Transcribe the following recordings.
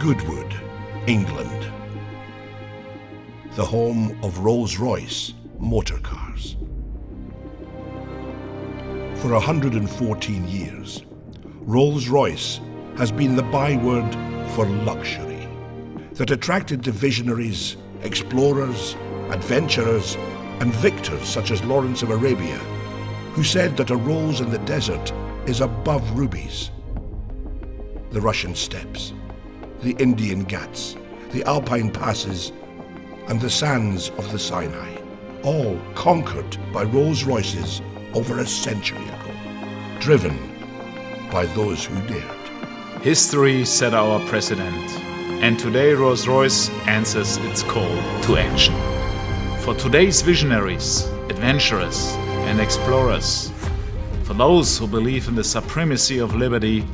Goodwood, England, the home of Rolls-Royce motor cars. For 114 years, Rolls-Royce has been the byword for luxury that attracted the visionaries, explorers, adventurers, and victors such as Lawrence of Arabia, who said that a rose in the desert is above rubies. The Russian steppes, the Indian Ghats, the Alpine passes, and the sands of the Sinai, all conquered by Rolls-Royces over a century ago, driven by those who dared. History set our precedent, and today Rolls-Royce answers its call to action. For today's visionaries, adventurers, and explorers, for those who believe in the supremacy of liberty,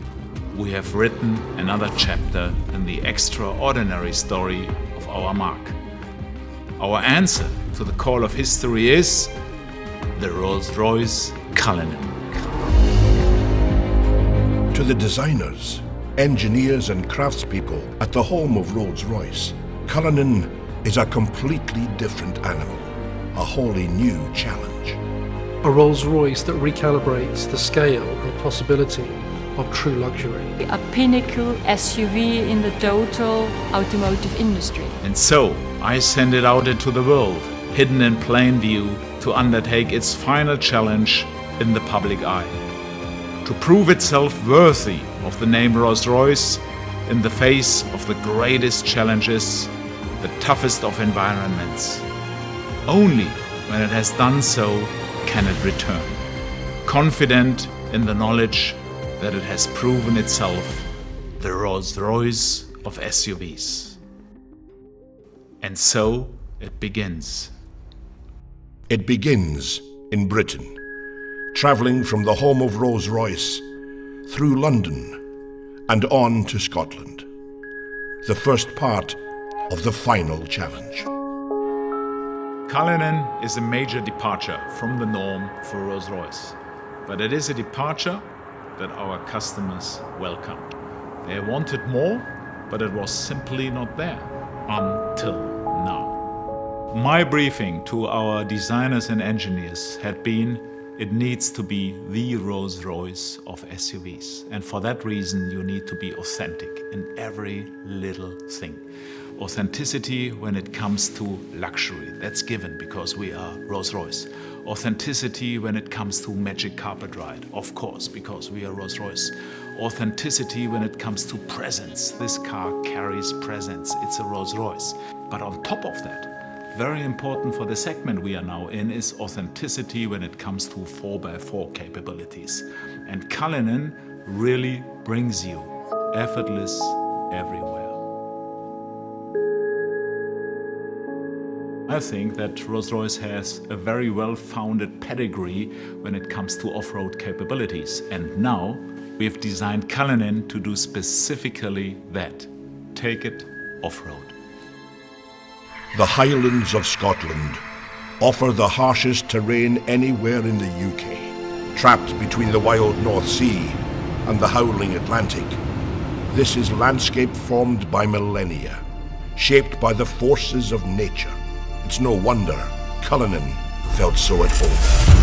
we have written another chapter in the extraordinary story of our mark. Our answer to the call of history is the Rolls-Royce Cullinan. To the designers, engineers and craftspeople at the home of Rolls-Royce, Cullinan is a completely different animal, a wholly new challenge. A Rolls-Royce that recalibrates the scale and possibility of true luxury. A pinnacle SUV in the total automotive industry. And so, I send it out into the world, hidden in plain view, to undertake its final challenge in the public eye. To prove itself worthy of the name Rolls-Royce in the face of the greatest challenges, the toughest of environments. Only when it has done so can it return, confident in the knowledge that it has proven itself the Rolls-Royce of SUVs. And so it begins. It begins in Britain, travelling from the home of Rolls-Royce through London and on to Scotland, the first part of the final challenge. Cullinan is a major departure from the norm for Rolls-Royce, but it is a departure that our customers welcome. They wanted more, but it was simply not there until now. My briefing to our designers and engineers had been, it needs to be the Rolls-Royce of SUVs. And for that reason, you need to be authentic in every little thing. Authenticity when it comes to luxury, that's given because we are Rolls-Royce. Authenticity when it comes to magic carpet ride, of course, because we are Rolls-Royce. Authenticity when it comes to presence. This car carries presence, it's a Rolls-Royce. But on top of that, very important for the segment we are now in is authenticity when it comes to 4x4 capabilities. And Cullinan really brings you effortless everywhere. I think that Rolls-Royce has a very well-founded pedigree when it comes to off-road capabilities. And now we have designed Cullinan to do specifically that. Take it off-road. The Highlands of Scotland offer the harshest terrain anywhere in the UK. Trapped between the wild North Sea and the howling Atlantic, this is landscape formed by millennia, shaped by the forces of nature. It's no wonder Cullinan felt so at home.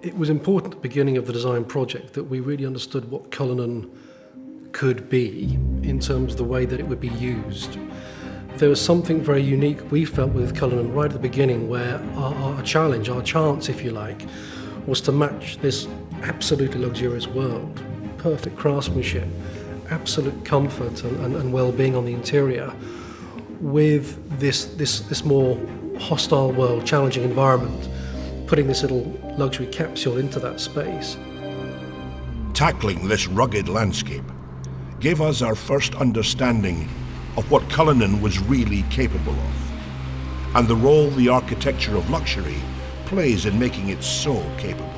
It was important at the beginning of the design project that we really understood what Cullinan could be in terms of the way that it would be used. There was something very unique we felt with Cullinan right at the beginning, where our challenge, our chance if you like, was to match this absolutely luxurious world. Perfect craftsmanship, absolute comfort and well-being on the interior with this more hostile world, challenging environment, putting this little luxury capsule into that space. Tackling this rugged landscape gave us our first understanding of what Cullinan was really capable of, and the role the architecture of luxury plays in making it so capable.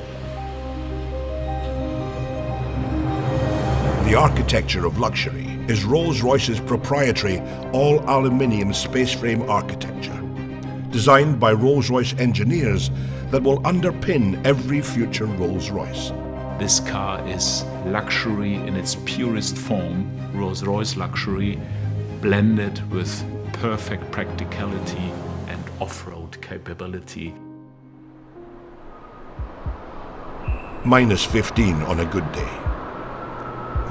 The architecture of luxury is Rolls-Royce's proprietary all-aluminium space frame architecture, designed by Rolls-Royce engineers that will underpin every future Rolls-Royce. This car is luxury in its purest form, Rolls-Royce luxury, blended with perfect practicality and off-road capability. Minus 15 on a good day.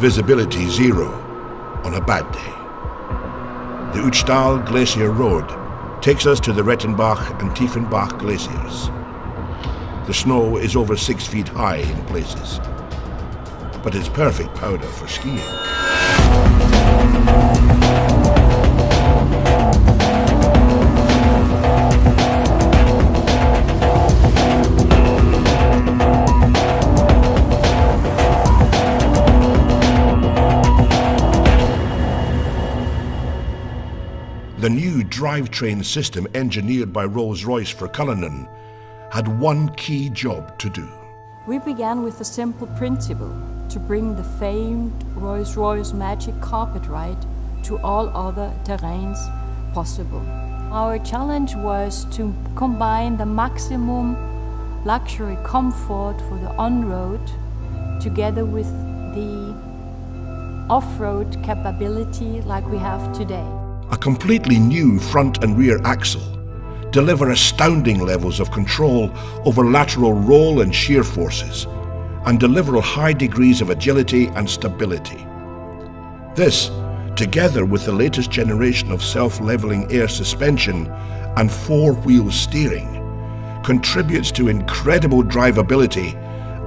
Visibility 0 on a bad day. The Uchtal Glacier Road takes us to the Rettenbach and Tiefenbach glaciers. The snow is over 6 feet high in places, but it's perfect powder for skiing. The new drivetrain system engineered by Rolls-Royce for Cullinan had one key job to do. We began with a simple principle: to bring the famed Rolls-Royce Magic Carpet Ride to all other terrains possible. Our challenge was to combine the maximum luxury comfort for the on-road together with the off-road capability like we have today. A completely new front and rear axle deliver astounding levels of control over lateral roll and shear forces, and deliver high degrees of agility and stability. This, together with the latest generation of self-leveling air suspension and four-wheel steering, contributes to incredible drivability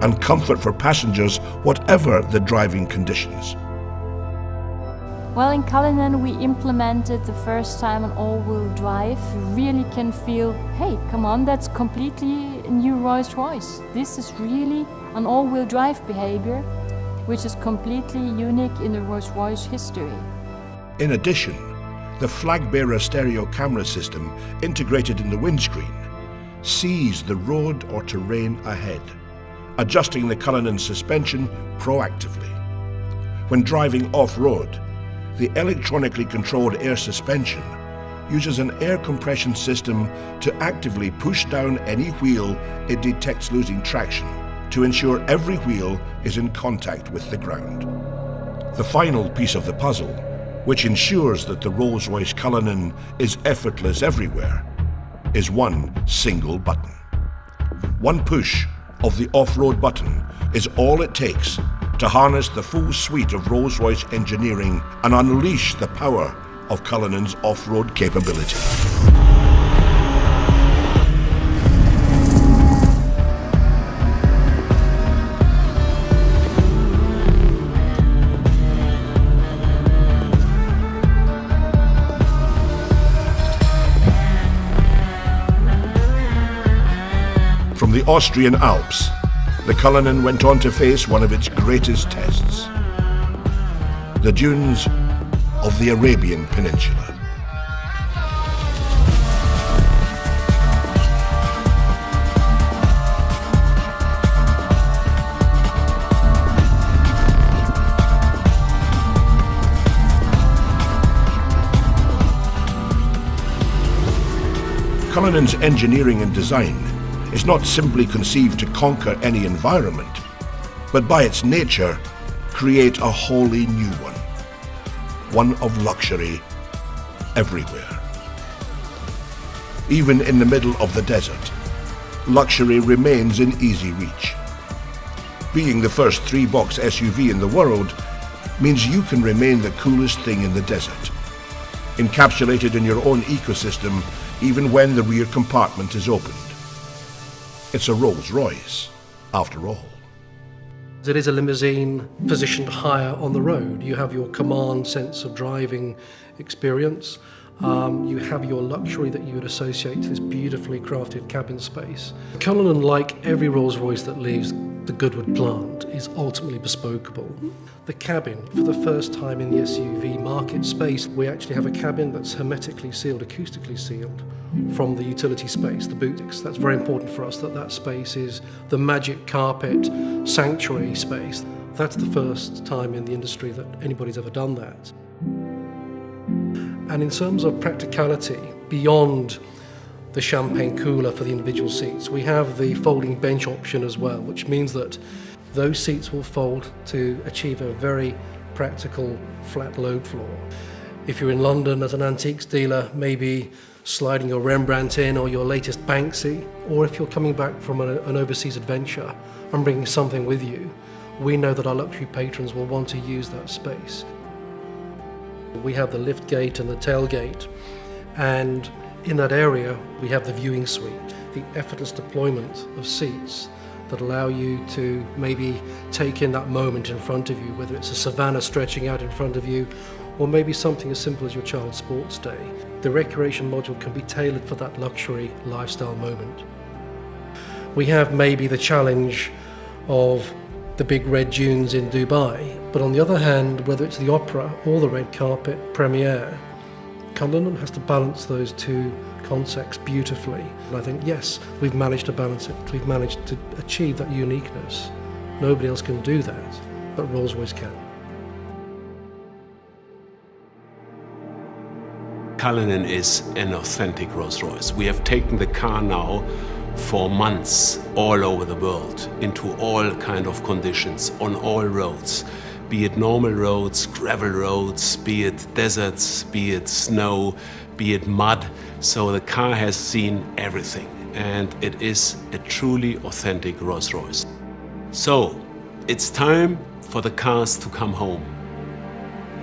and comfort for passengers whatever the driving conditions. Well, in Cullinan we implemented the first time an all-wheel drive. You really can feel, hey, come on, that's completely a new Rolls-Royce. This is really an all-wheel drive behavior, which is completely unique in the Rolls-Royce history. In addition, the flag-bearer stereo camera system integrated in the windscreen sees the road or terrain ahead, adjusting the Cullinan suspension proactively. When driving off-road, the electronically controlled air suspension uses an air compression system to actively push down any wheel it detects losing traction to ensure every wheel is in contact with the ground. The final piece of the puzzle, which ensures that the Rolls-Royce Cullinan is effortless everywhere, is one single button. One push of the off-road button is all it takes to harness the full suite of Rolls-Royce engineering and unleash the power of Cullinan's off-road capability. From the Austrian Alps, the Cullinan went on to face one of its greatest tests: the dunes of the Arabian Peninsula. Cullinan's engineering and design is not simply conceived to conquer any environment, but by its nature, create a wholly new one of luxury everywhere. Even in the middle of the desert, luxury remains in easy reach. Being the first three-box SUV in the world means you can remain the coolest thing in the desert, encapsulated in your own ecosystem even when the rear compartment is opened. It's a Rolls-Royce, after all. It is a limousine positioned higher on the road. You have your command sense of driving experience, You have your luxury that you would associate to this beautifully crafted cabin space. Cullinan, like every Rolls-Royce that leaves the Goodwood plant, is ultimately bespokeable. The cabin, for the first time in the SUV market space, we actually have a cabin that's hermetically sealed, acoustically sealed from the utility space, the boot. That's very important for us, that space is the magic carpet sanctuary space. That's the first time in the industry that anybody's ever done that. And in terms of practicality, beyond the champagne cooler for the individual seats, we have the folding bench option as well, which means that those seats will fold to achieve a very practical flat load floor. If you're in London as an antiques dealer, maybe sliding your Rembrandt in or your latest Banksy, or if you're coming back from an overseas adventure and bringing something with you, we know that our luxury patrons will want to use that space. We have the lift gate and the tailgate, and in that area we have the viewing suite, the effortless deployment of seats that allow you to maybe take in that moment in front of you, whether it's a savannah stretching out in front of you, or maybe something as simple as your child's sports day. The recreation module can be tailored for that luxury lifestyle moment. We have maybe the challenge of the big red dunes in Dubai, but on the other hand, whether it's the opera or the red carpet premiere, Cullinan has to balance those two concepts beautifully. And I think, yes, we've managed to balance it. We've managed to achieve that uniqueness. Nobody else can do that, but Rolls-Royce can. Cullinan is an authentic Rolls-Royce. We have taken the car now for months all over the world, into all kind of conditions, on all roads, be it normal roads, gravel roads, be it deserts, be it snow, be it mud. So the car has seen everything, and it is a truly authentic Rolls-Royce. So it's time for the cars to come home,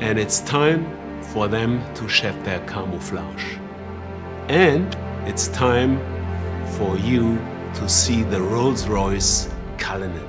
and it's time for them to shed their camouflage. And it's time for you to see the Rolls-Royce Cullinan.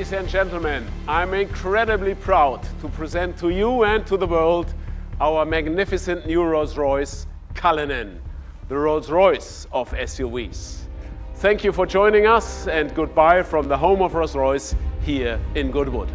Ladies and gentlemen, I'm incredibly proud to present to you and to the world our magnificent new Rolls-Royce Cullinan, the Rolls-Royce of SUVs. Thank you for joining us, and goodbye from the home of Rolls-Royce here in Goodwood.